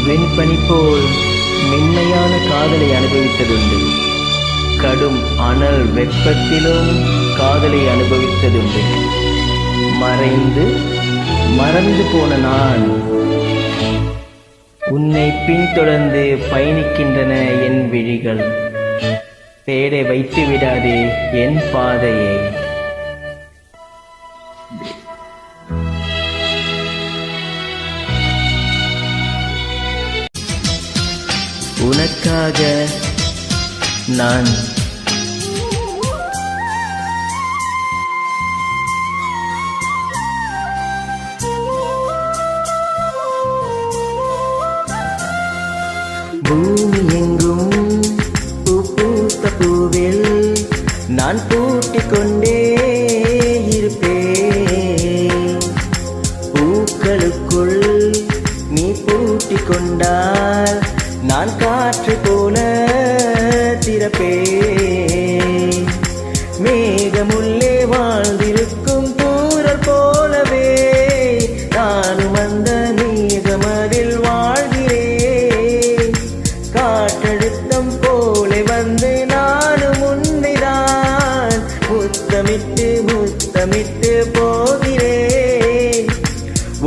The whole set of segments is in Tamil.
வெண்பனி போல் மென்மையான காதலை அனுபவித்ததுண்டு. கடும் அனல் வெப்பத்திலும் காதலை அனுபவித்ததுண்டு. மறந்து போன நான் உன்னை பின்தொடர்ந்து பயணிக்கின்றன என் விழிகள். தேட வைத்து விடாதே என் பாதையை. உனக்காக நான் பூமி எங்கும் பூத்த பூவில் நான் பூட்டிக் கொண்டே இருப்பேன். பூக்களுக்குள் நீ பூட்டிக் கொண்டால் நான் காற்று போல திறப்பேன். மேகமுள்ளே வாழ்ந்திருக்கும் தூரல் போலவே நானும் அந்த மேகமதில் வாழ்கிறேன். காற்றழுத்தம் போல வந்து நானும் உன்னைதான் முத்தமிட்டு போகிறேன்.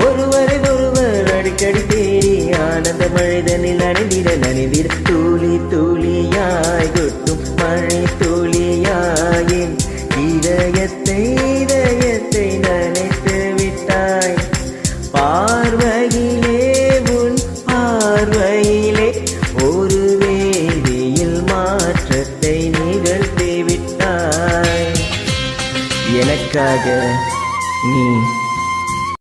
ஒருவரை ஒருவர் அடிக்கடி தேடி ஆனந்த மழைதனில் நனைந்திட தூளி தூளியாய் கொட்டும் மழை தூளியாயின் இதயத்தை நனைத்து விட்டாய். உன் பார்வையிலே ஒரு வேதியில் மாற்றத்தை நிகழ்த்தி விட்டாய். எனக்காக நீ